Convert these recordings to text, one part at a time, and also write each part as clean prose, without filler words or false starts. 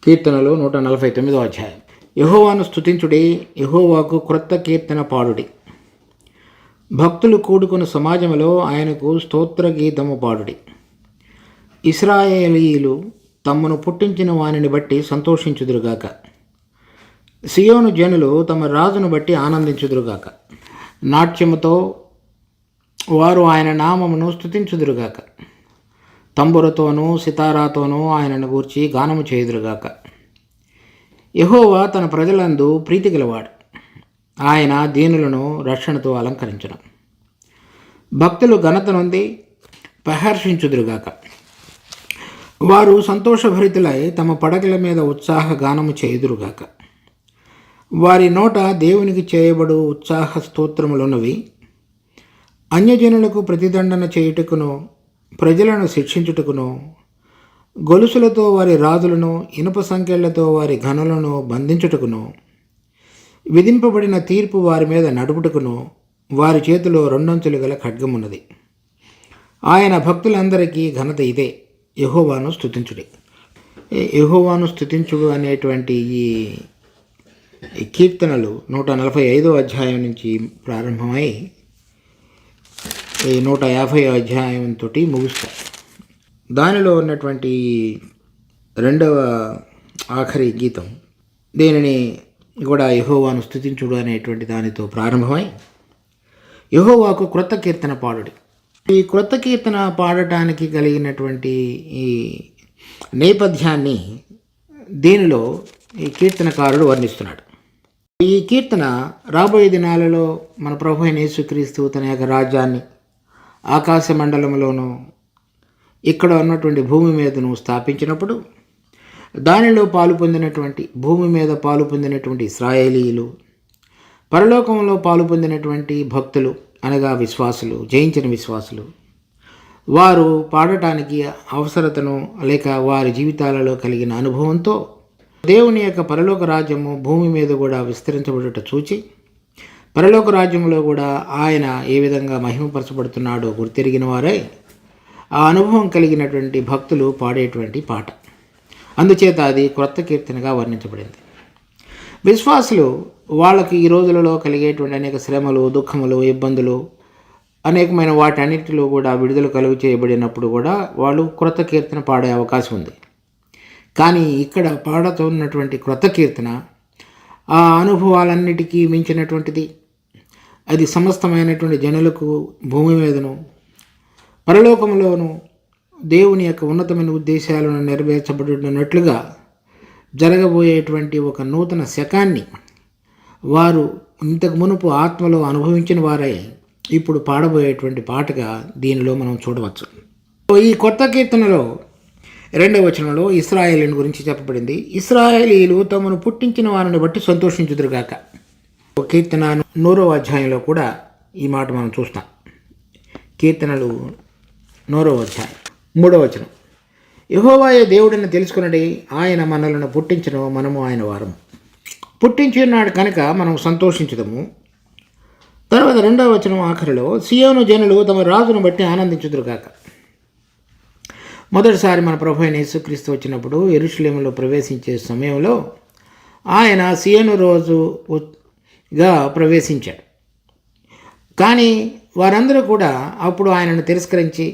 కీర్తనలు 149వ అధ్యాయం. యెహోవాను స్తుతించుడి, యెహోవాకు క్రొత్త కీర్తన పాడుడి. భక్తులు కూడుకున్న సమాజంలో ఆయనకు స్తోత్ర గీతము పాడుడి. ఇశ్రాయేలీయులు తమను పుట్టించిన వానిని బట్టి సంతోషించుదురుగాక. సియోను జనులు తమ రాజును బట్టి ఆనందించుదురుగాక. నాట్యముతో వారు ఆయన నామమును స్తుతించుదురుగాక. తంబురతోనూ సితారాతోనూ ఆయనను గూర్చి గానము చేయుదురుగాక. యెహోవా తన ప్రజలందు ప్రీతి గలవాడు. ఆయన దీనులను రక్షణతో అలంకరించడం. భక్తులు ఘనత నొంది ప్రహర్షించుదురుగాక. వారు సంతోషభరితులై తమ పడగల మీద ఉత్సాహ గానము చేయుదురుగాక. వారి నోట దేవునికి చేయబడు ఉత్సాహ స్తోత్రములున్నవి. అన్యజనులకు ప్రతిదండన చేయుటకును, ప్రజలను శిక్షించుటకును, గొలుసులతో వారి రాజులను, ఇనుప సంకెళ్లతో వారి ఘనులను బంధించుటకును, విధింపబడిన తీర్పు వారి మీద నడుపుటకును వారి చేతిలో రెండంచులు గల ఖడ్గమున్నది. ఆయన భక్తులందరికీ ఘనత ఇదే, యెహోవాను స్తుతించుడి. యెహోవాను స్తుతించుడు అనేటువంటి ఈ కీర్తనలు 145వ అధ్యాయం నుంచి ప్రారంభమై 150వ అధ్యాయంతో ముగుస్తాయి. దానిలో ఉన్నటువంటి రెండవ ఆఖరి గీతం దీనిని కూడా యెహోవాను స్తుతించుడు అనేటువంటి దానితో ప్రారంభమై యెహోవాకు క్రొత్త కీర్తన పాడుడి. ఈ క్రొత్త కీర్తన పాడటానికి కలిగినటువంటి ఈ నేపథ్యాన్ని దీనిలో ఈ కీర్తనకారుడు వర్ణిస్తున్నాడు. ఈ కీర్తన రాబోయే దినాలలో మన ప్రభు అయిన యేసుక్రీస్తు తన యొక్క రాజ్యాన్ని ఆకాశ మండలంలోనూ ఇక్కడ ఉన్నటువంటి భూమి మీదను స్థాపించినప్పుడు దానిలో పాలు పొందినటువంటి, భూమి మీద పాలు పొందినటువంటి ఇశ్రాయేలీయులు, పరలోకంలో పాలు పొందినటువంటి భక్తులు అనగా విశ్వాసులు, జయించిన విశ్వాసులు, వారు పాడటానికి అవసరతను లేక వారి జీవితాలలో కలిగిన అనుభవంతో దేవుని యొక్క పరలోక రాజ్యము భూమి మీద కూడా విస్తరించబడుట చూచి పరలోక రాజ్యంలో కూడా ఆయన ఏ విధంగా మహిమపరచబడుతున్నాడో గుర్తెరిగిన వారై ఆ అనుభవం కలిగినటువంటి భక్తులు పాడేటువంటి పాట. అందుచేత అది క్రొత్త కీర్తనగా వర్ణించబడింది. విశ్వాసులు వాళ్ళకి ఈ రోజులలో కలిగేటువంటి అనేక శ్రమలు, దుఃఖములు, ఇబ్బందులు, అనేకమైన వాటన్నిటిలో కూడా విడుదల కలుగు చేయబడినప్పుడు కూడా వాళ్ళు క్రొత్త కీర్తన పాడే అవకాశం ఉంది. కానీ ఇక్కడ పాడుతున్నటువంటి క్రొత్త కీర్తన ఆ అనుభవాలన్నిటికీ మించినటువంటిది. అది సమస్తమైనటువంటి జనులకు భూమి మీదను పరలోకంలోనూ దేవుని యొక్క ఉన్నతమైన ఉద్దేశాలను నెరవేర్చబడినట్లుగా జరగబోయేటువంటి ఒక నూతన శకాన్ని వారు ఇంతకు మునుపు ఆత్మలో అనుభవించిన వారై ఇప్పుడు పాడబోయేటువంటి పాటగా దీనిలో మనం చూడవచ్చు. ఈ కొత్త కీర్తనలో 2వ వచనంలో ఇశ్రాయేలీయుల గురించి చెప్పబడింది. ఇశ్రాయేలీయులు తమను పుట్టించిన వారిని బట్టి సంతోషించుదురుగాక. కీర్తన 100వ అధ్యాయంలో కూడా ఈ మాట మనం చూస్తాం. కీర్తనలు 100వ అధ్యాయం 3వ వచనం, యెహోవాయే దేవుడిని తెలుసుకునడి, ఆయన మనలను పుట్టించను, మనము ఆయన వారము. పుట్టించి ఉన్నాడు కనుక మనం సంతోషించుదాము. తర్వాత 2వ వచనం ఆఖరిలో, సియోను జనులు తమ రాజును బట్టి ఆనందించుదురుగాక. మొదటిసారి మన ప్రభు అయిన యేసుక్రీస్తు వచ్చినప్పుడు యెరూషలేములో ప్రవేశించే సమయంలో ఆయన సియోను రోజుగా ప్రవేశించాడు. కానీ వారందరూ కూడా అప్పుడు ఆయనను తిరస్కరించి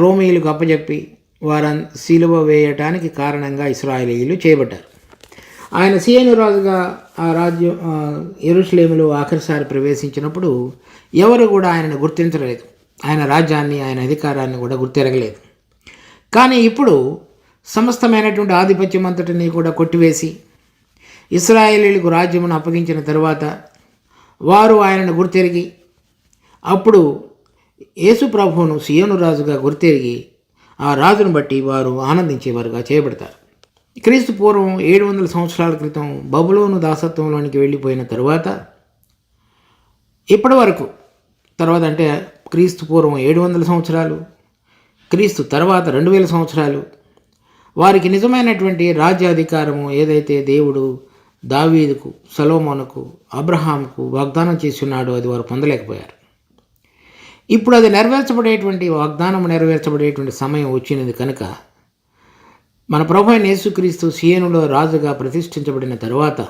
రోమీయులకు అప్పచెప్పి సిలువ వేయటానికి కారణంగా ఇశ్రాయేలీయులు చేయబడ్డారు. ఆయన సియోను రాజుగా ఆ రాజ్యం యెరూషలేములో ఆఖరిసారి ప్రవేశించినప్పుడు ఎవరు కూడా ఆయనను గుర్తించలేదు. ఆయన రాజ్యాన్ని, ఆయన అధికారాన్ని కూడా గుర్తెరగలేదు. కానీ ఇప్పుడు సమస్తమైనటువంటి ఆధిపత్యం అంతటిని కూడా కొట్టివేసి ఇశ్రాయేలీయులకు రాజ్యమును అప్పగించిన తరువాత వారు ఆయనను గుర్తెరిగి అప్పుడు యేసు ప్రభువును సియోను రాజుగా గుర్తెరిగి ఆ రాజును బట్టి వారు ఆనందించేవారుగా చేయబడతారు. క్రీస్తు పూర్వం 700 సంవత్సరాల క్రితం బబులోను దాసత్వంలోనికి వెళ్ళిపోయిన తరువాత ఇప్పటి వరకు, తర్వాత అంటే క్రీస్తు పూర్వం 700 సంవత్సరాలు, క్రీస్తు తర్వాత 2000 సంవత్సరాలు వారికి నిజమైనటువంటి రాజ్యాధికారము ఏదైతే దేవుడు దావీదుకు, సొలొమోనుకు, అబ్రహాముకు వాగ్దానం చేసి ఉన్నాడో అది వారు పొందలేకపోయారు. ఇప్పుడు అది నెరవేర్చబడేటువంటి వాగ్దానం నెరవేర్చబడేటువంటి సమయం వచ్చినది కనుక మన ప్రభు అయిన యేసుక్రీస్తు సీయోనులో రాజుగా ప్రతిష్ఠించబడిన తరువాత,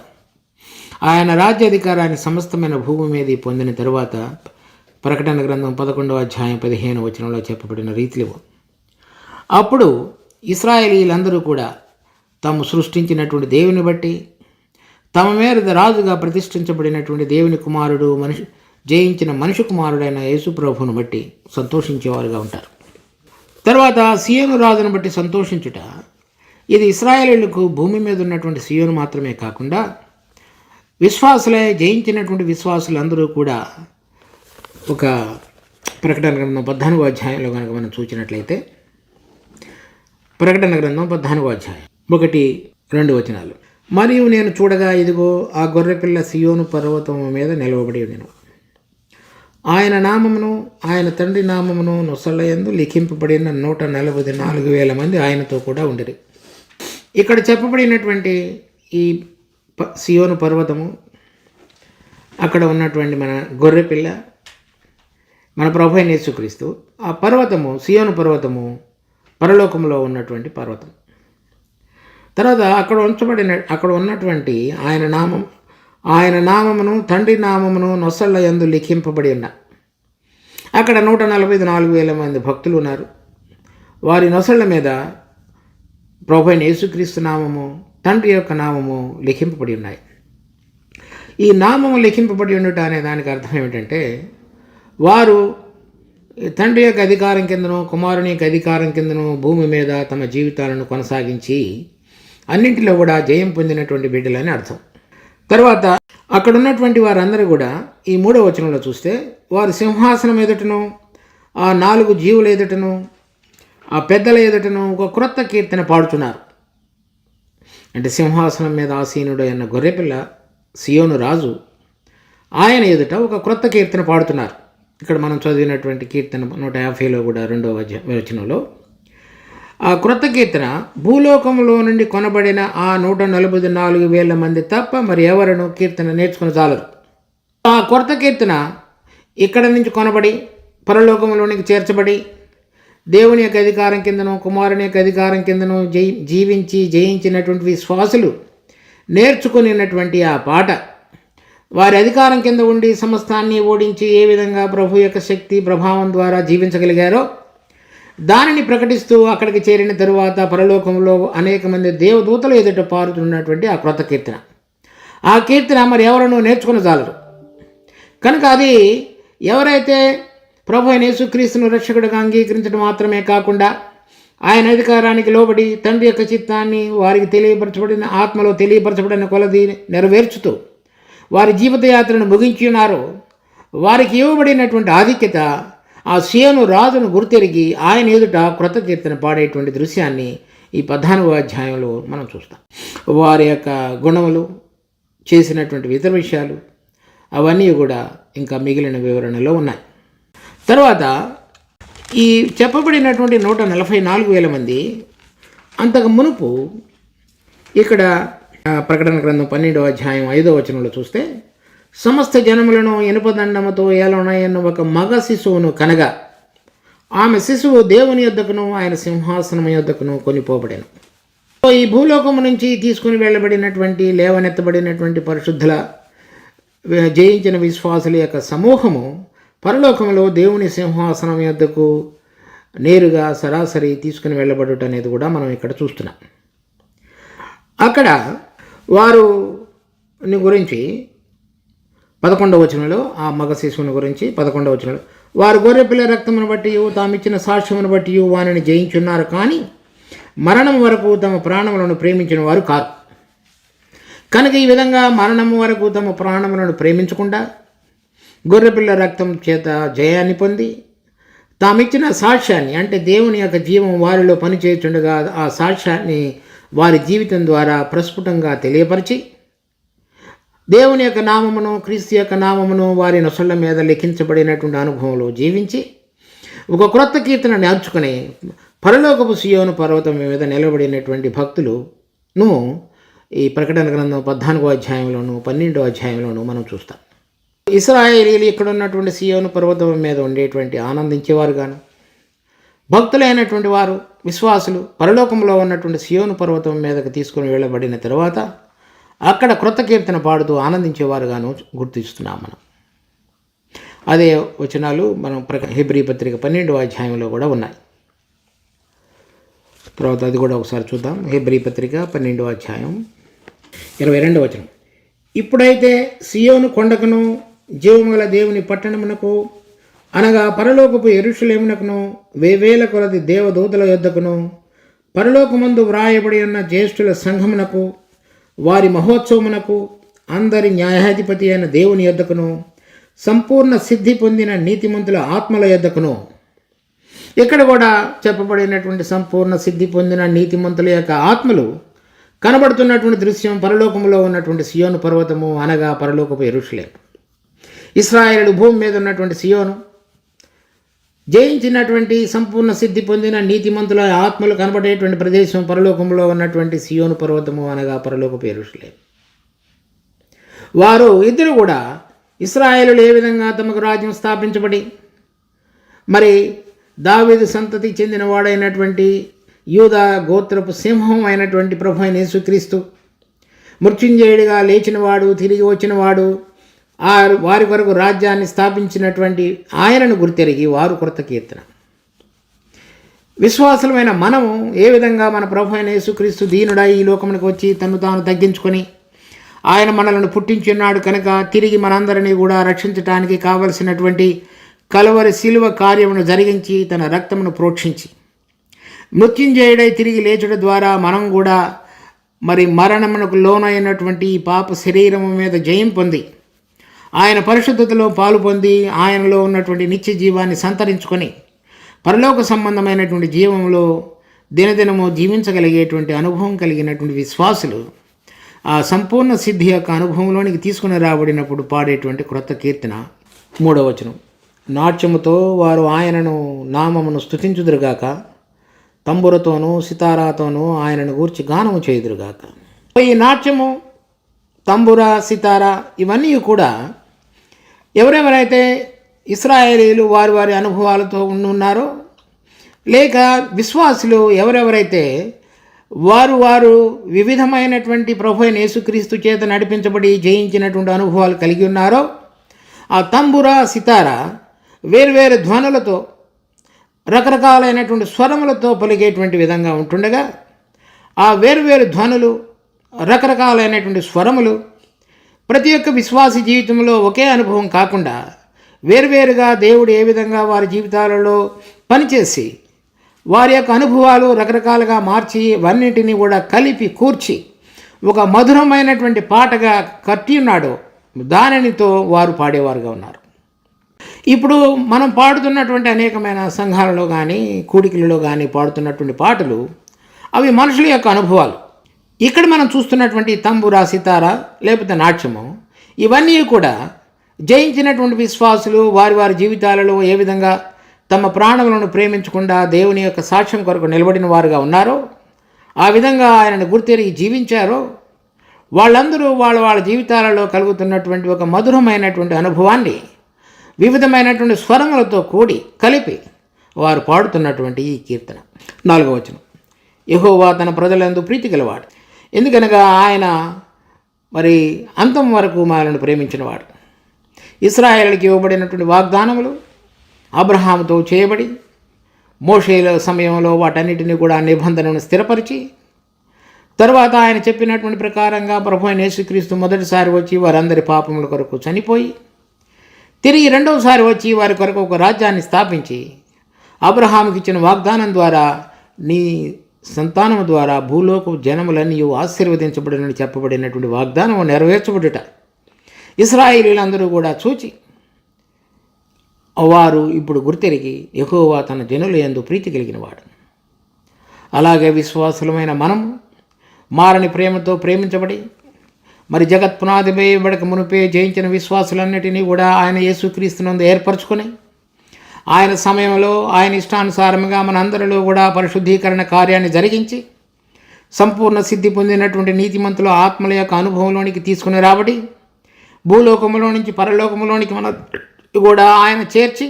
ఆయన రాజ్యాధికారాన్ని సమస్తమైన భూమి మీద పొందిన తరువాత, ప్రకటన గ్రంథం 11వ అధ్యాయం 15వ వచనంలో చెప్పబడిన రీతిలో, అప్పుడు ఇశ్రాయేలీలందరూ కూడా తాము సృష్టించినటువంటి దేవుని బట్టి, తమ మీద రాజుగా ప్రతిష్ఠించబడినటువంటి దేవుని కుమారుడు, జయించిన మనిషి కుమారుడైన యేసు ప్రభువును బట్టి సంతోషించేవారుగా ఉంటారు. తర్వాత సీయోను రాజును బట్టి సంతోషించుట, ఇది ఇశ్రాయేలీయులకు భూమి మీద ఉన్నటువంటి సీయోను మాత్రమే కాకుండా విశ్వాసులే, జయించినటువంటి విశ్వాసులందరూ కూడా ఒక ప్రకటన గ్రంథం 14వ అధ్యాయంలో కనుక మనం చూసినట్లయితే, ప్రకటన గ్రంథం 14వ అధ్యాయం 1-2 వచనాలు. మరియు నేను చూడగా, ఇదిగో ఆ గొర్రెపిల్ల సీయోను పర్వతము మీద నిలవబడి ఉండెను. ఆయన నామమును ఆయన తండ్రి నామమును నొసళ్ళయందు లిఖింపబడిన 144,000 మంది ఆయనతో కూడా ఉండిరి. ఇక్కడ చెప్పబడినటువంటి ఈ సీయోను పర్వతము, అక్కడ ఉన్నటువంటి మన గొర్రెపిల్ల, మన ప్రభు అయిన యేసుక్రీస్తు, ఆ పర్వతము సీయోను పర్వతము పరలోకంలో ఉన్నటువంటి పర్వతం. తర్వాత అక్కడ ఉన్నటువంటి ఆయన నామమును తండ్రి నామమును నొసళ్ళ యందు లిఖింపబడి ఉన్న, అక్కడ 144,000 మంది భక్తులు ఉన్నారు. వారి నొసళ్ళ మీద ప్రభు అయిన యేసుక్రీస్తు నామము, తండ్రి యొక్క నామము లిఖింపబడి ఉన్నాయి. ఈ నామము లిఖింపబడి ఉండుట అనే దానికి అర్థం ఏమిటంటే, వారు తండ్రి యొక్క అధికారం కిందను, కుమారుని యొక్క అధికారం కిందను భూమి మీద తమ జీవితాలను కొనసాగించి అన్నింటిలో కూడా జయం పొందినటువంటి బిడ్డలని అర్థం. తర్వాత అక్కడ ఉన్నటువంటి వారందరూ కూడా ఈ 3వ వచనంలో చూస్తే, వారు సింహాసనం ఎదుటను, ఆ 4 జీవుల ఎదుటను, ఆ పెద్దల ఎదుటను ఒక క్రొత్త కీర్తన పాడుతున్నారు. అంటే సింహాసనం మీద ఆసీనుడు అయిన గొర్రెపిల్ల సీయోను రాజు, ఆయన ఎదుట ఒక క్రొత్త కీర్తన పాడుతున్నారు. ఇక్కడ మనం చదివినటువంటి కీర్తన 150లో కూడా 2వ వచనంలో, ఆ క్రొత్త కీర్తన భూలోకంలో నుండి కొనబడిన ఆ 144,000 మంది తప్ప మరి ఎవరను కీర్తన నేర్చుకుని చాలరు. ఆ క్రొత్త కీర్తన ఇక్కడ నుంచి కొనబడి పరలోకంలోనికి చేర్చబడి దేవుని యొక్క అధికారం కిందను, కుమారుని యొక్క అధికారం కిందను జీవించి జయించినటువంటి విశ్వాసులు నేర్చుకునేటువంటి ఆ పాట, వారి అధికారం కింద ఉండి సమస్తాన్ని ఓడించి ఏ విధంగా ప్రభు యొక్క శక్తి ప్రభావం ద్వారా జీవించగలిగారో దానిని ప్రకటిస్తూ అక్కడికి చేరిన తరువాత పరలోకంలో అనేక మంది దేవదూతలు ఎదుట పారుతున్నటువంటి ఆ క్రొత్త కీర్తన. ఆ కీర్తన మరి ఎవరను నేర్చుకుని చాలరు. కనుక అది ఎవరైతే ప్రభు అయిన యేసుక్రీస్తును రక్షకుడిగా అంగీకరించడం మాత్రమే కాకుండా, ఆయన అధికారానికి లోబడి తండ్రి యొక్క చిత్తాన్ని వారికి తెలియపరచబడిన, ఆత్మలో తెలియపరచబడిన కొలది నెరవేర్చుతూ వారి జీవితయాత్రను ముగించి ఉన్నారో, వారికి ఇవ్వబడినటువంటి ఆధిక్యత, ఆ సీయోను రాజును గుర్తెరిగి ఆయన ఎదుట క్రొత్త కీర్తన పాడేటువంటి దృశ్యాన్ని ఈ 14వ అధ్యాయంలో మనం చూస్తాం. వారి యొక్క గుణములు, చేసినటువంటి ఇతర విషయాలు అవన్నీ కూడా ఇంకా మిగిలిన వివరణలో ఉన్నాయి. తర్వాత ఈ చెప్పబడినటువంటి 144,000 మంది అంతకు మునుపు ఇక్కడ ప్రకటన గ్రంథం 12వ అధ్యాయం 5వ వచనంలో చూస్తే, సమస్త జనములను ఇనుపదండముతో ఏలనయన్న ఒక మగ శిశువును కనగా, ఆమె శిశువు దేవుని యొద్దకును ఆయన సింహాసనం యొద్దకును కొనిపోబడెను. ఈ భూలోకము నుంచి తీసుకుని వెళ్ళబడినటువంటి, లేవనెత్తబడినటువంటి పరిశుద్ధుల జయించిన విశ్వాసుల యొక్క సమూహము పరలోకంలో దేవుని సింహాసనం యొద్దకు నేరుగా సరాసరి తీసుకుని వెళ్ళబడుట అనేది కూడా మనం ఇక్కడ చూస్తున్నాం. అక్కడ వారు గురించి 11వ వచనంలో, ఆ మగ శిశువుని గురించి 11వ వచనంలో, వారు గొర్రెపిల్ల రక్తమును బట్టి తామిచ్చిన సాక్ష్యమును బట్టి వారిని జయించున్నారు, కానీ మరణం వరకు తమ ప్రాణములను ప్రేమించిన వారు కారు. కనుక ఈ విధంగా మరణం వరకు తమ ప్రాణములను ప్రేమించకుండా గొర్రెపిల్ల రక్తం చేత జయాన్ని పొంది తామిచ్చిన సాక్ష్యాన్ని, అంటే దేవుని యొక్క జీవం వారిలో పనిచేస్తుండగా ఆ సాక్ష్యాన్ని వారి జీవితం ద్వారా ప్రస్ఫుటంగా తెలియపరిచి దేవుని యొక్క నామమును, క్రీస్తు యొక్క నామమును వారి నొసళ్ళ మీద లిఖించబడినటువంటి అనుభవంలో జీవించి ఒక క్రొత్త కీర్తన నేర్చుకుని పరలోకపు సీయోను పర్వతం మీద నిలబడినటువంటి భక్తులను ఈ ప్రకటన గ్రంథం 14వ అధ్యాయంలోను 12వ అధ్యాయంలోను మనం చూస్తాం. ఇశ్రాయేలీయులు ఇక్కడ ఉన్నటువంటి సీయోను పర్వతం మీద ఉండేటువంటి ఆనందించేవారు గాను, భక్తులైనటువంటి వారు విశ్వాసులు పరలోకంలో ఉన్నటువంటి సియోను పర్వతం మీదకు తీసుకుని వెళ్ళబడిన తర్వాత అక్కడ క్రొత్త కీర్తన పాడుతూ ఆనందించేవారుగాను గుర్తిస్తున్నాం మనం. అదే వచనాలు మనం హెబ్రీ పత్రిక 12వ అధ్యాయంలో కూడా ఉన్నాయి. తర్వాత అది కూడా ఒకసారి చూద్దాం. హెబ్రీ పత్రిక 12వ అధ్యాయం 22వ వచనం. ఇప్పుడైతే సియోను కొండకును జీవముగల దేవుని పట్టణమునకు అనగా పరలోకపు యెరూషలేమునకును వేవేల కొలది దేవదూతల యొద్దకును పరలోకమందు వ్రాయబడి ఉన్న జ్యేష్ఠుల సంఘమునకు వారి మహోత్సవమునకు అందరి న్యాయాధిపతి అయిన దేవుని యొద్దకును సంపూర్ణ సిద్ధి పొందిన నీతిమంతుల ఆత్మల యొద్దకును. ఇక్కడ కూడా చెప్పబడినటువంటి సంపూర్ణ సిద్ధి పొందిన నీతిమంతుల యొక్క ఆత్మలు కనబడుతున్నటువంటి దృశ్యం పరలోకములో ఉన్నటువంటి సియోను పర్వతము అనగా పరలోకపు యెరూషలేము. ఇశ్రాయేలు భూమి మీద ఉన్నటువంటి సియోను, జయించినటువంటి సంపూర్ణ సిద్ధి పొందిన నీతిమంతుల ఆత్మలు కనబడేటువంటి ప్రదేశం పరలోకంలో ఉన్నటువంటి సియోను పర్వతము అనగా పరలోకపు యెరూషలేము. వారు ఇద్దరు కూడా ఇశ్రాయేలులు ఏ విధంగా తమకు రాజ్యం స్థాపించబడి మరి దావీదు సంతతి చెందిన వాడైనటువంటి యూదా గోత్రపు సింహం అయినటువంటి ప్రభు అయిన యేసుక్రీస్తు మృత్యుంజయుడిగా లేచినవాడు, తిరిగి వచ్చినవాడు, వారి కొరకు రాజ్యాన్ని స్థాపించినటువంటి ఆయనను గుర్తెరిగి వారు కొత్త కీర్తన. విశ్వాసులమైన మనము ఏ విధంగా మన ప్రభు అయిన యేసుక్రీస్తు దీనుడై ఈ లోకమునికి వచ్చి తను తాను తగ్గించుకొని ఆయన మనలను పుట్టించున్నాడు కనుక తిరిగి మనందరినీ కూడా రక్షించడానికి కావలసినటువంటి కలవరి శిలువ కార్యమును జరిగించి తన రక్తమును ప్రోక్షించి మృత్యుంజయుడై తిరిగి లేచుట ద్వారా మనం కూడా మరి మరణమునకు లోనైనటువంటి ఈ పాప శరీరము మీద జయం పొంది ఆయన పరిశుద్ధతలో పాలు పొంది ఆయనలో ఉన్నటువంటి నిత్య జీవాన్ని సంతరించుకొని పరలోక సంబంధమైనటువంటి జీవంలో దినదినము జీవించగలిగేటువంటి అనుభవం కలిగినటువంటి విశ్వాసులు ఆ సంపూర్ణ సిద్ధి యొక్క అనుభవంలోనికి తీసుకుని రాబడినప్పుడు పాడేటువంటి క్రొత్త కీర్తన 3వ వచనం. నాట్యముతో వారు ఆయనను నామమును స్తుతించుదురుగాక, తంబురతోనూ సితారాతోనూ ఆయనను గూర్చి గానము చేయుదురుగాక. ఈ నాట్యము, తంబుర, సితార ఇవన్నీ కూడా ఎవరెవరైతే ఇశ్రాయేలీలు వారి వారి అనుభవాలతో ఉన్నారో, లేక విశ్వాసులు ఎవరెవరైతే వారు వివిధమైనటువంటి ప్రభు అయిన యేసుక్రీస్తు చేత నడిపించబడి జయించినటువంటి అనుభవాలు కలిగి ఉన్నారో, ఆ తంబుర, సితార వేరువేరు ధ్వనులతో రకరకాలైనటువంటి స్వరములతో పలిగేటువంటి విధంగా ఉంటుండగా, ఆ వేరువేరు ధ్వనులు, రకరకాలైనటువంటి స్వరములు ప్రతి ఒక్క విశ్వాసి జీవితంలో ఒకే అనుభవం కాకుండా వేరువేరుగా దేవుడు ఏ విధంగా వారి జీవితాలలో పనిచేసి వారి యొక్క అనుభవాలు రకరకాలుగా మార్చి వన్నింటినీ కూడా కలిపి కూర్చి ఒక మధురమైనటువంటి పాటగా కట్టి ఉన్నాడో దానితో వారు పాడేవారుగా ఉన్నారు. ఇప్పుడు మనం పాడుతున్నటువంటి అనేకమైన సంఘాలలో కానీ కూడికలలో కానీ పాడుతున్నటువంటి పాటలు అవి మనుషుల యొక్క అనుభవాలు. ఇక్కడ మనం చూస్తున్నటువంటి తంబుర, సితార లేకపోతే నాట్యము ఇవన్నీ కూడా జయించినటువంటి విశ్వాసులు వారి వారి జీవితాలలో ఏ విధంగా తమ ప్రాణములను ప్రేమించకుండా దేవుని యొక్క సాక్ష్యం కొరకు నిలబడిన వారుగా ఉన్నారో, ఆ విధంగా ఆయనను గుర్తెరిగి జీవించారో, వాళ్ళందరూ వాళ్ళ జీవితాలలో కలుగుతున్నటువంటి ఒక మధురమైనటువంటి అనుభవాన్ని వివిధమైనటువంటి స్వరములతో కూడి కలిపి వారు పాడుతున్నటువంటి ఈ కీర్తన. 4వ వచనం. యెహోవా తన ప్రజలందు ప్రీతి గలవాడు, ఎందుకనగా ఆయన మరి అంతం వరకు మనల్ని ప్రేమించినవాడు. ఇశ్రాయేలుకి ఇవ్వబడినటువంటి వాగ్దానములు అబ్రహాముతో చేయబడి మోషేల సమయంలో వాటన్నిటిని కూడా నిబంధనను స్థిరపరిచి తర్వాత ఆయన చెప్పినటువంటి ప్రకారంగా ప్రభు అయిన యేసుక్రీస్తు మొదటిసారి వచ్చి వారందరి పాపముల కొరకు చనిపోయి తిరిగి రెండవసారి వచ్చి వారి కొరకు ఒక రాజ్యాన్ని స్థాపించి అబ్రహాముకి ఇచ్చిన వాగ్దానం ద్వారా నీ సంతానము ద్వారా భూలోక జనములన్నీ ఆశీర్వదించబడినని చెప్పబడినటువంటి వాగ్దానం నెరవేర్చబడుట ఇశ్రాయేలీలందరూ కూడా చూచి వారు ఇప్పుడు గుర్తెరిగి యెహోవా తన జనుల యందు ప్రీతి కలిగినవాడు. అలాగే విశ్వాసులమైన మనము మారని ప్రేమతో ప్రేమించబడి మరి జగత్ పునాది వేయబడక మునిపే జయించిన విశ్వాసులన్నిటినీ కూడా ఆయన యేసుక్రీస్తునందు ఏర్పరచుకొని ఆయన సమయంలో ఆయన ఇష్టానుసారముగా మనందరిలో కూడా పరిశుద్ధీకరణ కార్యాన్ని జరిగించి సంపూర్ణ సిద్ధి పొందినటువంటి నీతిమంతుల ఆత్మల యొక్క అనుభవంలోనికి తీసుకుని రాబడి భూలోకములో నుంచి పరలోకములోనికి మన కూడా ఆయన చేర్చి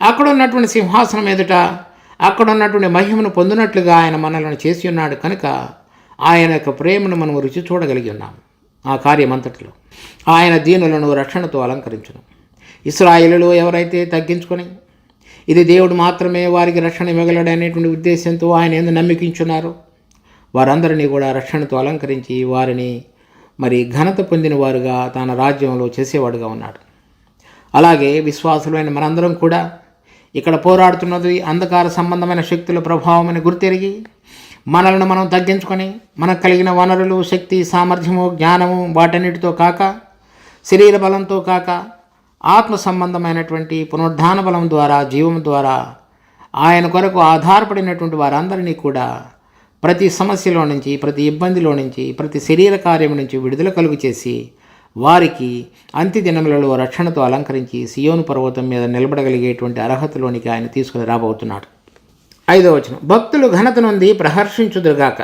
అక్కడ ఉన్నటువంటి సింహాసనం ఎదుట అక్కడ ఉన్నటువంటి మహిమను పొందినట్లుగా ఆయన మనలను చేసి ఉన్నాడు కనుక ఆయన యొక్క ప్రేమను మనం రుచి చూడగలిగి ఉన్నాం. ఆ కార్యమంతటిలో ఆయన దీనులను రక్షణతో అలంకరించును. ఇశ్రాయేలులో ఎవరైతే తగ్గించుకొని ఇది దేవుడు మాత్రమే వారికి రక్షణ ఇవ్వగలడనేటువంటి ఉద్దేశంతో ఆయన ఎందుకు నమ్మికించున్నారో వారందరినీ కూడా రక్షణతో అలంకరించి వారిని ఘనత పొందిన వారుగా తన రాజ్యంలో చేసేవాడుగా ఉన్నాడు. అలాగే విశ్వాసులైన మనందరం కూడా ఇక్కడ పోరాడుతున్నది అంధకార సంబంధమైన శక్తుల ప్రభావమని గుర్తెరిగి మనలను మనం తగ్గించుకొని మనకు కలిగిన వనరులు, శక్తి, సామర్థ్యము, జ్ఞానము వాటన్నిటితో కాక, శరీర బలంతో కాక, ఆత్మ సంబంధమైనటువంటి పునరుద్ధాన బలం ద్వారా, జీవం ద్వారా ఆయన కొరకు ఆధారపడినటువంటి వారందరినీ కూడా ప్రతి సమస్యలో నుంచి, ప్రతి ఇబ్బందిలో నుంచి, ప్రతి శరీర కార్యం నుంచి విడుదల కలుగు చేసి వారికి అంత్య దినములలో రక్షణతో అలంకరించి సియోను పర్వతం మీద నిలబడగలిగేటువంటి అర్హతలోనికి ఆయన తీసుకుని రాబోతున్నాడు. 5వ వచనం, భక్తులు ఘనత నొంది ప్రహర్షించుదురుగాక,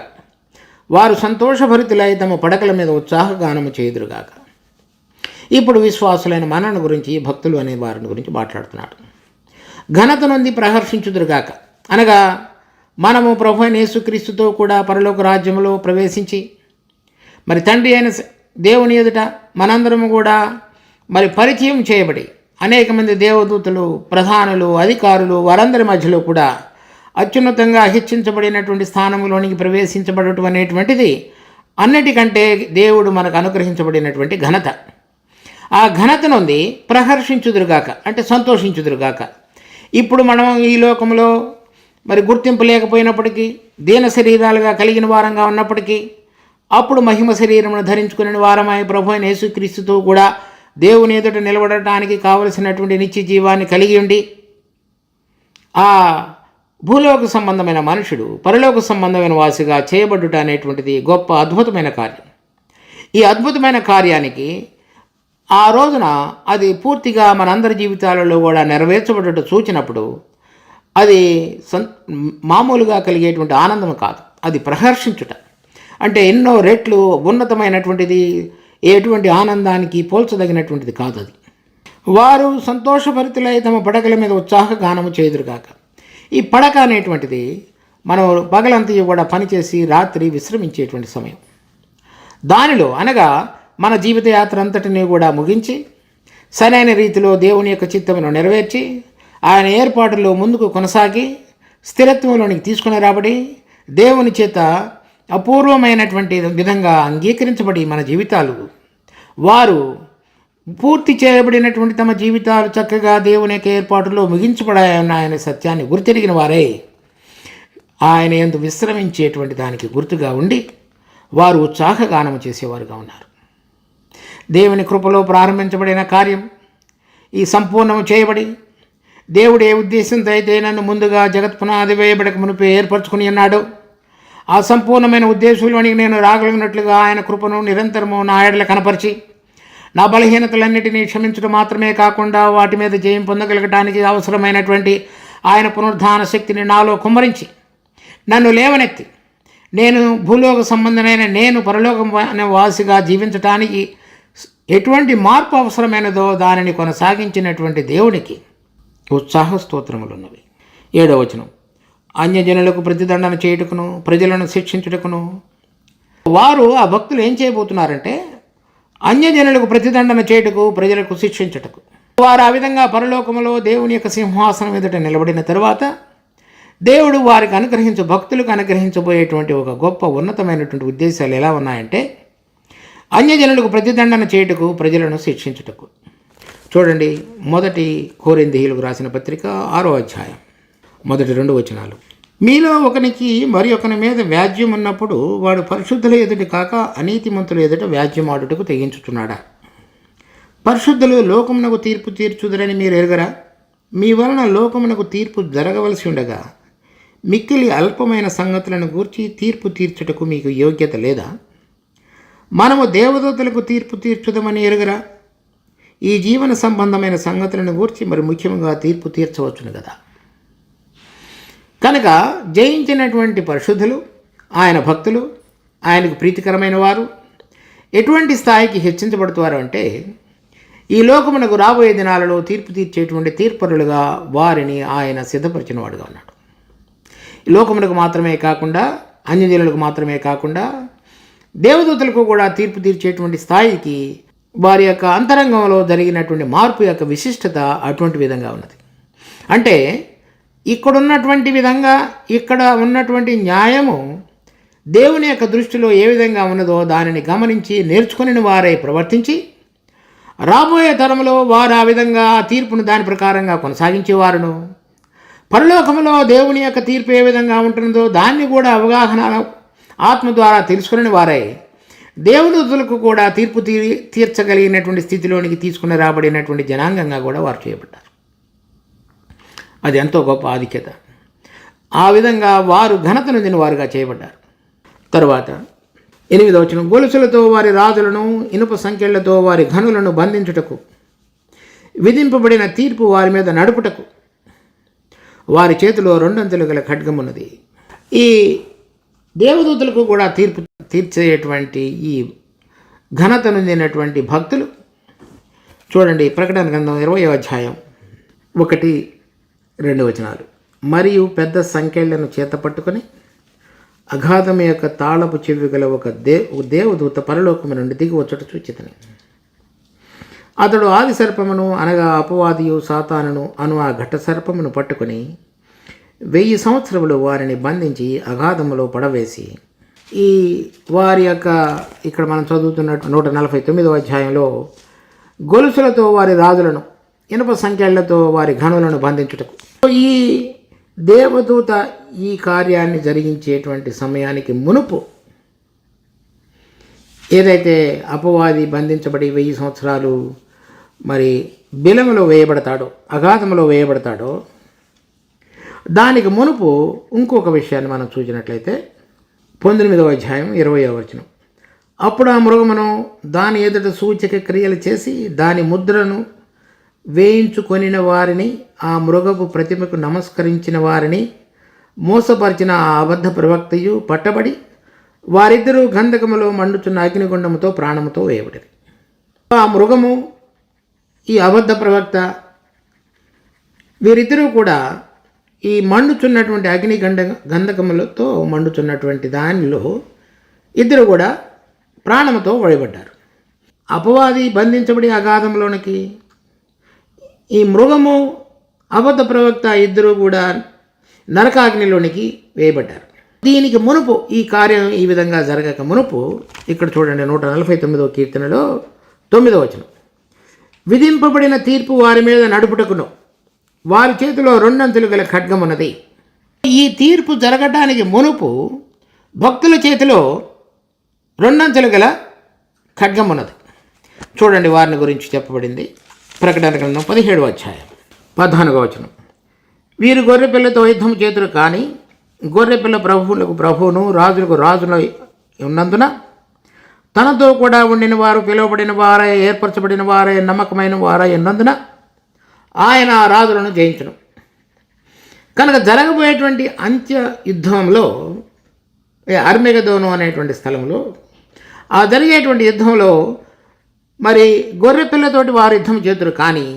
వారు సంతోషభరితులై తమ పడకల మీద ఉత్సాహగానము చేయుదురుగాక. ఇప్పుడు విశ్వాసులైన మనను గురించి, భక్తులు అనే వారిని గురించి మాట్లాడుతున్నాడు. ఘనత నొంది ప్రహర్షించుదురుగాక అనగా మనము ప్రభు అయిన యేసుక్రీస్తుతో కూడా పరలోక రాజ్యంలో ప్రవేశించి తండ్రి అయిన దేవుని ఎదుట మనందరము కూడా పరిచయం చేయబడి అనేక మంది దేవదూతలు, ప్రధానులు, అధికారులు వారందరి మధ్యలో కూడా అత్యున్నతంగా హెచ్చించబడినటువంటి స్థానంలోనికి ప్రవేశించబడటం అనేటువంటిది అన్నిటికంటే దేవుడు మనకు అనుగ్రహించబడినటువంటి ఘనత. ఆ ఘనత నుండి ప్రహర్షించుదురుగాక అంటే సంతోషించుదురుగాక. ఇప్పుడు మనం ఈ లోకంలో గుర్తింపు లేకపోయినప్పటికీ, దీన శరీరాలుగా కలిగిన వారంగా ఉన్నప్పటికీ, అప్పుడు మహిమ శరీరమును ధరించుకునే వారమై ప్రభు అయిన యేసుక్రీస్తుతో కూడా దేవుని ఎదుట నిలబడటానికి కావలసినటువంటి నిత్య జీవాన్ని కలిగి ఉండి ఆ భూలోక సంబంధమైన మనుషుడు పరలోక సంబంధమైన వాసిగా చేయబడుట అనేటువంటిది గొప్ప అద్భుతమైన కార్యం. ఈ అద్భుతమైన కార్యానికి ఆ రోజున అది పూర్తిగా మనందరి జీవితాలలో కూడా నెరవేర్చబడుట చూచినప్పుడు అది మామూలుగా కలిగేటువంటి ఆనందం కాదు, అది ప్రహర్షించుట అంటే ఎన్నో రెట్లు ఉన్నతమైనటువంటిది, ఎటువంటి ఆనందానికి పోల్చదగినటువంటిది కాదు అది. వారు సంతోషభరితులై తమ పడకల మీద ఉత్సాహగానము చేయుదురుగాక. ఈ పడక అనేటువంటిది మనం పగలంతా కూడా పనిచేసి రాత్రి విశ్రమించేటువంటి సమయం. దానిలో అనగా మన జీవిత యాత్ర అంతటినీ కూడా ముగించి సరైన రీతిలో దేవుని యొక్క చిత్తమును నెరవేర్చి ఆయన ఏర్పాటులో ముందుకు కొనసాగి స్థిరత్వంలోనికి తీసుకుని రాబడి దేవుని చేత అపూర్వమైనటువంటి విధంగా అంగీకరించబడి మన జీవితాలు వారు పూర్తి చేయబడినటువంటి తమ జీవితాలు చక్కగా దేవుని యొక్క ఏర్పాటులో ముగించబడాయన్న సత్యాన్ని గుర్తెరిగిన వారే ఆయన యందు విశ్రమించేటువంటి దానికి గుర్తుగా ఉండి వారు ఉత్సాహగానము చేసేవారుగా ఉన్నారు. దేవుని కృపలో ప్రారంభించబడిన కార్యం ఈ సంపూర్ణము చేయబడి దేవుడు ఏ ఉద్దేశంతో అయితే నన్ను ముందుగా జగత్ పునాది వేయబడక మునిపే ఏర్పరచుకుని ఉన్నాడు, ఆ సంపూర్ణమైన ఉద్దేశంలోనికి నేను రాగలిగినట్లుగా ఆయన కృపను నిరంతరము నా ఎడల కనపరిచి నా బలహీనతలన్నిటినీ క్షమించడం మాత్రమే కాకుండా వాటి మీద జయం పొందగలగటానికి అవసరమైనటువంటి ఆయన పునరుద్ధాన శక్తిని నాలో కుమ్మరించి నన్ను లేవనెత్తి నేను భూలోక సంబంధమైన నేను పరలోకం వాసిగా జీవించటానికి ఎటువంటి మార్పు అవసరమైనదో దానిని కొనసాగించినటువంటి దేవునికి ఉత్సాహ స్తోత్రములున్నవి. 7వ వచనం, అన్యజనులకు ప్రతిదండన చేయుటకును ప్రజలను శిక్షించుటకును. వారు ఆ భక్తులు ఏం చేయబోతున్నారంటే అన్యజనులకు ప్రతిదండన చేయుటకు ప్రజలకు శిక్షించుటకు. వారు ఆ విధంగా పరలోకములో దేవుని యొక్క సింహాసనం ఎదుట నిలబడిన తరువాత దేవుడు వారికి భక్తులకు అనుగ్రహించబోయేటువంటి ఒక గొప్ప ఉన్నతమైనటువంటి ఉద్దేశాలు ఎలా ఉన్నాయంటే అన్యజనులకు ప్రతిదండన చేయుటకు ప్రజలను శిక్షించుటకు. చూడండి, 1 కొరింథీయులకు రాసిన పత్రిక 6వ అధ్యాయం 1-2 వచనాలు. మీలో ఒకనికి మరి ఒకని మీద వ్యాజ్యం ఉన్నప్పుడు వాడు పరిశుద్ధుల ఎదుట కాక అనీతిమంతుల ఎదుట వ్యాజ్యమాడుటకు తెగించుచున్నాడా? పరిశుద్ధులు లోకమునకు తీర్పు తీర్చుదురని మీరు ఎరుగరా? మీ వలన లోకమునకు తీర్పు జరగవలసి ఉండగా మిక్కిలి అల్పమైన సంగతులను గూర్చి తీర్పు తీర్చుటకు మీకు యోగ్యత లేదా? మనము దేవదూతలకు తీర్పు తీర్చుదామని ఎరుగరా? ఈ జీవన సంబంధమైన సంగతులను గూర్చి మరి ముఖ్యంగా తీర్పు తీర్చవచ్చును కదా. కనుక జయించినటువంటి పరిశుద్ధులు, ఆయన భక్తులు, ఆయనకు ప్రీతికరమైన వారు ఎటువంటి స్థాయికి హెచ్చించబడుతారు అంటే ఈ లోకమునకు రాబోయే దినాలలో తీర్పు తీర్చేటువంటి తీర్పరులుగా వారిని ఆయన సిద్ధపరిచిన వాడుగా ఉన్నాడు. లోకములకు మాత్రమే కాకుండా, అన్యజనులకు మాత్రమే కాకుండా దేవదూతలకు కూడా తీర్పు తీర్చేటువంటి స్థాయికి వారి యొక్క అంతరంగంలో జరిగినటువంటి మార్పు యొక్క విశిష్టత అటువంటి విధంగా ఉన్నది. అంటే ఇక్కడ ఉన్నటువంటి విధంగా ఇక్కడ ఉన్నటువంటి న్యాయము దేవుని యొక్క దృష్టిలో ఏ విధంగా ఉన్నదో దానిని గమనించి నేర్చుకుని వారై ప్రవర్తించి రాబోయే తరంలో వారు ఆ విధంగా ఆ తీర్పును దాని ప్రకారంగా కొనసాగించేవారును, పరలోకంలో దేవుని యొక్క తీర్పు ఏ విధంగా ఉంటుందో దాన్ని కూడా అవగాహన ఆత్మ ద్వారా తెలుసుకుని వారై దేవదూతలకు కూడా తీర్పు తీర్చగలిగినటువంటి స్థితిలోనికి తీసుకుని రాబడినటువంటి జనాంగంగా కూడా వారు చేయబడ్డారు. అది ఎంతో గొప్ప ఆధిక్యత. ఆ విధంగా వారు ఘనత నొందిన వారుగా చేయబడ్డారు. తరువాత 8వ వచనం, గొలుసులతో వారి రాజులను, ఇనుప సంకెళ్లతో వారి ఘనులను బంధించుటకు, విధింపబడిన తీర్పు వారి మీద నడుపుటకు వారి చేతిలో 2 అంచెలు గల ఖడ్గమున్నది. ఈ దేవదూతలకు కూడా తీర్పు తీర్చేటువంటి ఈ ఘనత నొందినటువంటి భక్తులు చూడండి, ప్రకటన గ్రంథం 20వ అధ్యాయం 1-2 వచనాలు. మరియు పెద్ద సంఖ్యలను చేత పట్టుకొని అగాధం యొక్క తాళపు చెవి గల ఒక దేవదూత పరలోకము నుండి దిగి వచ్చట చూచితని. అతడు ఆది సర్పమును అనగా అపవాదియు సాతానును అను ఆ ఘట్ట సర్పమును పట్టుకొని 1000 సంవత్సరములు వారిని బంధించి అగాధములో పడవేసి, ఈ వారి యొక్క ఇక్కడ మనం చదువుతున్నట్టు 149వ అధ్యాయంలో గొలుసులతో వారి రాజులను, ఇనుప సంఖ్యలతో వారి ఘనులను బంధించుటకు. ఈ దేవదూత ఈ కార్యాన్ని జరిగించేటువంటి సమయానికి మునుపు ఏదైతే అపవాది బంధించబడి 1000 సంవత్సరాలు మరి బిలములో వేయబడతాడో, అగాధములో వేయబడతాడో, దానికి మునుపు ఇంకొక విషయాన్ని మనం చూసినట్లయితే 19వ అధ్యాయం 20వ వచనం, అప్పుడు ఆ మృగమును దాని ఎదుట సూచక క్రియలు చేసి దాని ముద్రను వేయించుకొనిన వారిని, ఆ మృగపు ప్రతిమకు నమస్కరించిన వారిని మోసపరిచిన ఆ అబద్ధ ప్రవక్తయు పట్టబడి వారిద్దరూ గంధకములో మండుచున్న అగ్నిగుండముతో ప్రాణముతో వేయబడింది. ఆ మృగము, ఈ అబద్ధ ప్రవక్త, వీరిద్దరూ కూడా ఈ మండుచున్నటువంటి గంధకములతో మండుచున్నటువంటి దానిలో ఇద్దరు కూడా ప్రాణముతో వేయబడ్డారు. అపవాది బంధించబడి అగాధంలోనికి, ఈ మృగము అబద్ధ ప్రవక్త ఇద్దరు కూడా నరకాగ్నిలోనికి వేయబడ్డారు. దీనికి మునుపు ఈ కార్యం ఈ విధంగా జరగక మునుపు ఇక్కడ చూడండి 149వ కీర్తనలో 9వ వచనం, విధింపబడిన తీర్పు వారి మీద నడుపుటకును వారి చేతిలో 2 అంచెలు గల ఖడ్గమున్నది. ఈ తీర్పు జరగటానికి మునుపు భక్తుల చేతిలో 2 అంచెలు గల ఖడ్గమున్నది. చూడండి వారిని గురించి చెప్పబడింది. ప్రకటన గ్రంథం 17వ అధ్యాయం 14వ వచనం, వీరు గొర్రెపిల్లతో యుద్ధం చేతురు కానీ గొర్రెపిల్ల ప్రభువులకు ప్రభువును రాజులకు రాజులు ఉన్నందున తనతో కూడా ఉండిన వారు, పిలువబడిన వారై, ఏర్పరచబడిన వారై, నమ్మకమైన వారై ఉన్నందున ఆయన ఆ రాజులను జయించును. కనుక జరగబోయేటువంటి అంత్య యుద్ధంలో, అర్మెగదోను అనేటువంటి స్థలంలో ఆ జరిగేటువంటి యుద్ధంలో మరి గొర్రెపిల్లతోటి వారు యుద్ధం చేతురు కానీ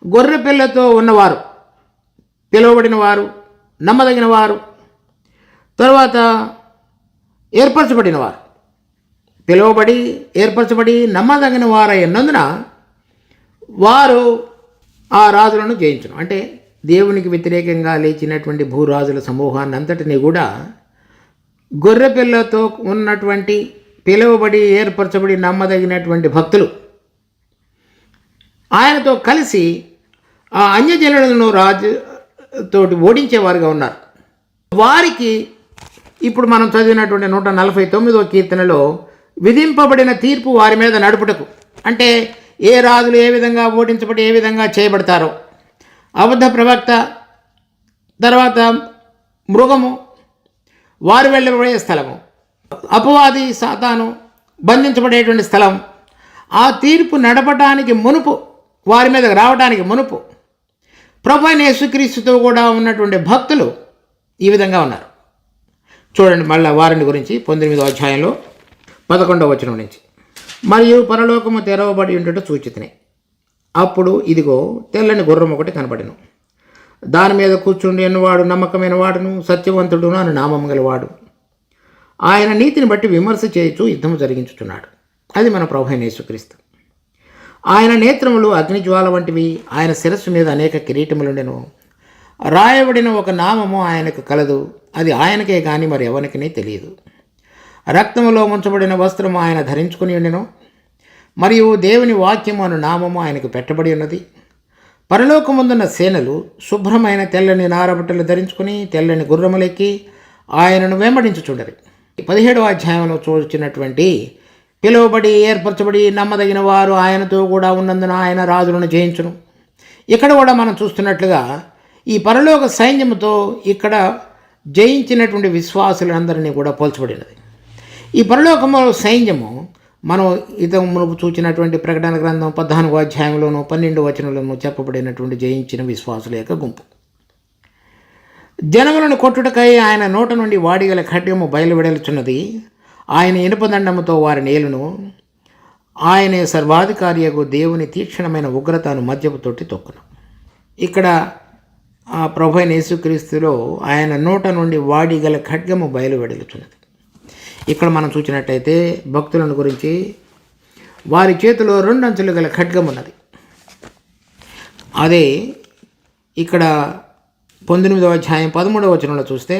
గొర్రెపిల్లతో ఉన్నవారు, పిలువబడిన వారు, నమ్మదగిన వారు, తర్వాత ఏర్పరచబడిన వారు, పిలువబడి ఏర్పరచబడి నమ్మదగిన వారై ఉన్నందున వారు ఆ రాజులను జయించను. అంటే దేవునికి వ్యతిరేకంగా లేచినటువంటి భూరాజుల సమూహాన్ని అంతటినీ కూడా గొర్రెపిల్లతో ఉన్నటువంటి పిలువబడి ఏర్పరచబడి నమ్మదగినటువంటి భక్తులు ఆయనతో కలిసి ఆ అన్యజనులను రాజుతోటి ఓడించేవారుగా ఉన్నారు. వారికి ఇప్పుడు మనం చదివినటువంటి 149వ కీర్తనలో విధింపబడిన తీర్పు వారి మీద నడుపుటకు, అంటే ఏ రాజులు ఏ విధంగా ఓడించబడి ఏ విధంగా చేయబడతారో, అబద్ధ ప్రవక్త, తర్వాత మృగము, వారు వెళ్ళబడే స్థలము, అపవాది సాతాను బంధించబడేటువంటి స్థలం, ఆ తీర్పు నడపడానికి మునుపు, వారి మీదకి రావడానికి మునుపు ప్రభువైన యేసుక్రీస్తుతో కూడా ఉన్నటువంటి భక్తులు ఈ విధంగా ఉన్నారు. చూడండి మళ్ళీ వారిని గురించి 19వ అధ్యాయంలో 11వ వచనం నుంచి, మరియు పరలోకము తెరవబడి ఉండుట చూచితిని. అప్పుడు ఇదిగో తెల్లని గుర్రం ఒకటి కనబడెను. దాని మీద కూర్చుండి ఎన్నవాడు నమ్మకమైన వాడును సత్యవంతుడును అని నామం గలవాడు. ఆయన నీతిని బట్టి విమర్శ చేయుచు యుద్ధము జరిగించుచున్నాడు. అది మన ప్రభువైన యేసుక్రీస్తు. ఆయన నేత్రములు అగ్నిజ్వాల వంటివి, ఆయన శిరస్సు మీద అనేక కిరీటములుండెను. రాయబడిన ఒక నామము ఆయనకు కలదు, అది ఆయనకే కానీ మరి ఎవరికీ తెలియదు. రక్తములో ముంచబడిన వస్త్రము ఆయన ధరించుకుని ఉండెను, మరియు దేవుని వాక్యము అను నామము ఆయనకు పెట్టబడి ఉన్నది. పరలోకముందున్న సేనలు శుభ్రమైన తెల్లని నారబట్టలు ధరించుకుని తెల్లని గుర్రములెక్కి ఆయనను వెంబడించుచుండరు. 17వ అధ్యాయంలో చూచినటువంటి పిలువబడి ఏర్పరచబడి నమ్మదగిన వారు ఆయనతో కూడా ఉన్నందున ఆయన రాజులను జయించును. ఇక్కడ కూడా మనం చూస్తున్నట్లుగా ఈ పరలోక సైన్యముతో ఇక్కడ జయించినటువంటి విశ్వాసులందరినీ కూడా పోల్చబడినది. ఈ పరలోకము సైన్యము మనం మునుపు చూచినటువంటి ప్రకటన గ్రంథం 14వ అధ్యాయంలోనూ 12వ వచనంలోనూ చెప్పబడినటువంటి జయించిన విశ్వాసుల యొక్క గుంపు. జనములను కొట్టుటకై ఆయన నోట నుండి వాడిగల ఖడ్గము బయలువెడలుచున్నది. ఆయన ఇనుపదండముతో వారి నేలును. ఆయనే సర్వాధికారియకు దేవుని తీక్షణమైన ఉగ్రతను మద్యపు తొట్టి తొక్కును. ఇక్కడ ఆ ప్రభువైన యేసుక్రీస్తులో ఆయన నోట నుండి వాడిగల ఖడ్గము బయలువెడలుచున్నది. ఇక్కడ మనం చూసినట్టయితే భక్తులను గురించి వారి చేతిలో 2 అంచులు గల ఖడ్గం ఉన్నది. అదే ఇక్కడ 19వ అధ్యాయం 13వ వచనంలో చూస్తే,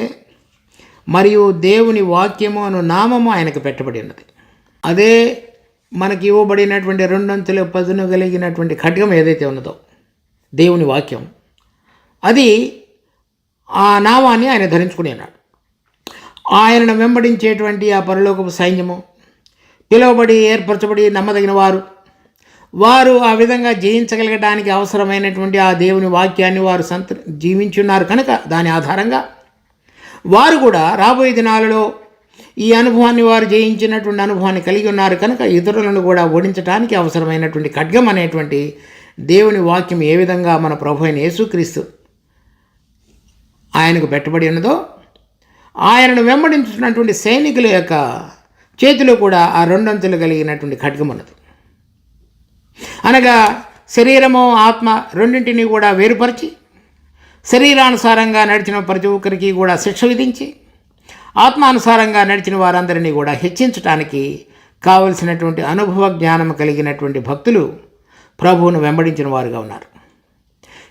మరియు దేవుని వాక్యము అను నామము ఆయనకు పెట్టబడి ఉన్నది. అదే మనకి ఇవ్వబడినటువంటి 2 అంచుల పదును కలిగినటువంటి ఖడ్గం ఏదైతే ఉన్నదో దేవుని వాక్యం, అది ఆ నామాన్ని ఆయన ధరించుకుని ఉన్నాడు. ఆయనను వెంబడించేటువంటి ఆ పరలోకపు సైన్యము, పిలువబడి ఏర్పరచబడి నమ్మదగిన వారు ఆ విధంగా జయించగలగడానికి అవసరమైనటువంటి ఆ దేవుని వాక్యాన్ని వారు జీవించున్నారు కనుక దాని ఆధారంగా వారు కూడా రాబోయే దినాలలో ఈ అనుభవాన్ని వారు జయించినటువంటి అనుభవాన్ని కలిగి ఉన్నారు కనుక ఇతరులను కూడా ఓడించడానికి అవసరమైనటువంటి ఖడ్గం అనేటువంటి దేవుని వాక్యం ఏ విధంగా మన ప్రభువైన యేసుక్రీస్తు ఆయనకు పెట్టబడి ఉన్నదో, ఆయనను వెంబడించుతున్నటువంటి సైనికుల యొక్క చేతిలో కూడా ఆ 2 అంచులు కలిగినటువంటి ఖడ్గం ఉన్నది. అనగా శరీరము ఆత్మ రెండింటినీ కూడా వేరుపరిచి శరీరానుసారంగా నడిచిన ప్రతి ఒక్కరికి కూడా శిక్ష విధించి ఆత్మానుసారంగా నడిచిన వారందరినీ కూడా హెచ్చించడానికి కావలసినటువంటి అనుభవ జ్ఞానం కలిగినటువంటి భక్తులు ప్రభువును వెంబడించిన వారుగా ఉన్నారు.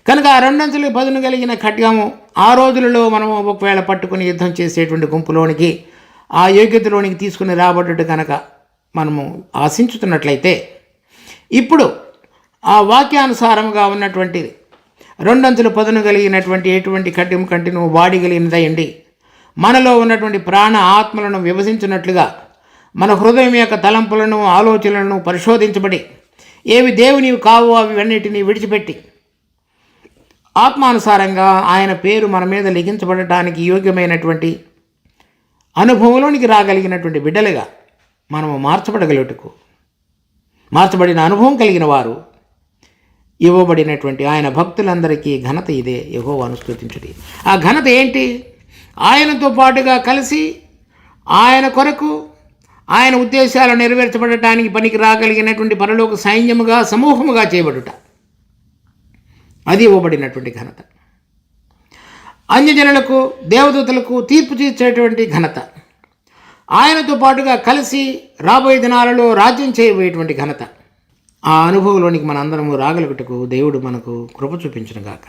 కనుక ఆ 2 అంచులు పదును కలిగిన ఖడ్గము ఆ రోజులలో మనము ఒకవేళ పట్టుకుని యుద్ధం చేసేటువంటి గుంపులోనికి ఆ యోగ్యతలోనికి తీసుకుని రాబడ్డట్టు కనుక మనము ఆశించుతున్నట్లయితే, ఇప్పుడు ఆ వాక్యానుసారంగా ఉన్నటువంటి 2 అంచుల పదును కలిగినటువంటి ఎటువంటి ఖడ్గం కంటే నువ్వు వాడిగలిగినదయండి మనలో ఉన్నటువంటి ప్రాణ ఆత్మలను విభజించినట్లుగా మన హృదయం యొక్క తలంపులను ఆలోచనలను పరిశోధించబడి ఏవి దేవునివి కావో అవి అన్నిటినీ విడిచిపెట్టి ఆత్మానుసారంగా ఆయన పేరు మన మీద లిఖించబడటానికి యోగ్యమైనటువంటి అనుభవంలోనికి రాగలిగినటువంటి బిడ్డలుగా మనము మార్చబడిన అనుభవం కలిగిన వారు ఇవ్వబడినటువంటి ఆయన భక్తులందరికీ ఘనత ఇదే. యెహోవాను స్తుతించుడి. ఆ ఘనత ఏంటి? ఆయనతో పాటుగా కలిసి ఆయన కొరకు ఆయన ఉద్దేశాలు నెరవేర్చబడటానికి పనికి రాగలిగినటువంటి పరలోక సైన్యముగా సమూహముగా చేయబడుట, అది ఇవ్వబడినటువంటి ఘనత. అన్యజనులకు దేవదూతలకు తీర్పు తీర్చేటువంటి ఘనత, ఆయనతో పాటుగా కలిసి రాబోయే దినాలలో రాజ్యం చేయబోయేటువంటి ఘనత, ఆ అనుభవంలోనికి మనందరము రాగలుగుటకు దేవుడు మనకు కృప చూపించును గాక.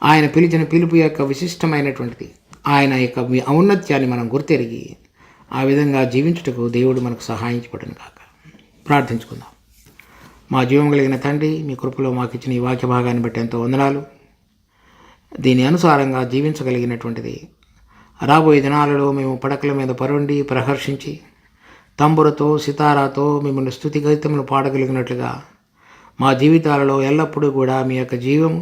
ఆయన పిలిచిన పిలుపు యొక్క విశిష్టమైనటువంటిది, ఆయన యొక్క ఔన్నత్యాన్ని మనం గుర్తెరిగి ఆ విధంగా జీవించుటకు దేవుడు మనకు సహాయించబడును గాక. ప్రార్థించుకుందాం. మా జీవం కలిగిన తండ్రి, మీ కృపలో మాకు ఇచ్చిన ఈ వాక్య భాగాన్ని బట్టి ఎంతో వందనాలు. దీని అనుసారంగా జీవించగలిగినటువంటిది రాబోయే దినాలలో మేము పడకల మీద పరుండి ప్రహర్షించి తంబురతో సితారాతో మిమ్మల్ని స్తుతిగీతములు పాడగలిగినట్లుగా మా జీవితాలలో ఎల్లప్పుడూ కూడా మీ యొక్క జీవము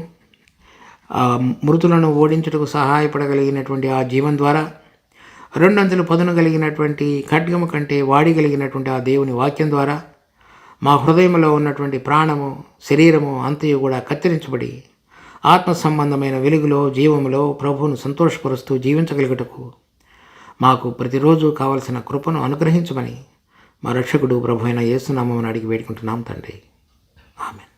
మృతులను ఓడించుటకు సహాయపడగలిగినటువంటి ఆ జీవం ద్వారా 2 అంచుల పదును కలిగినటువంటి ఖడ్గము కంటే వాడిగలిగినటువంటి ఆ దేవుని వాక్యం ద్వారా మా హృదయంలో ఉన్నటువంటి ప్రాణము శరీరము అంతయు కూడా కత్తిరించబడి ఆత్మ సంబంధమైన వెలుగులో జీవములో ప్రభువును సంతోషపరుస్తూ జీవించగలుగుటకు మాకు ప్రతిరోజు కావలసిన కృపను అనుగ్రహించమని మా రక్షకుడు ప్రభు అయిన యేసు నామమున అడిగి వేడుకుంటున్నాం తండ్రి. ఆమేన్.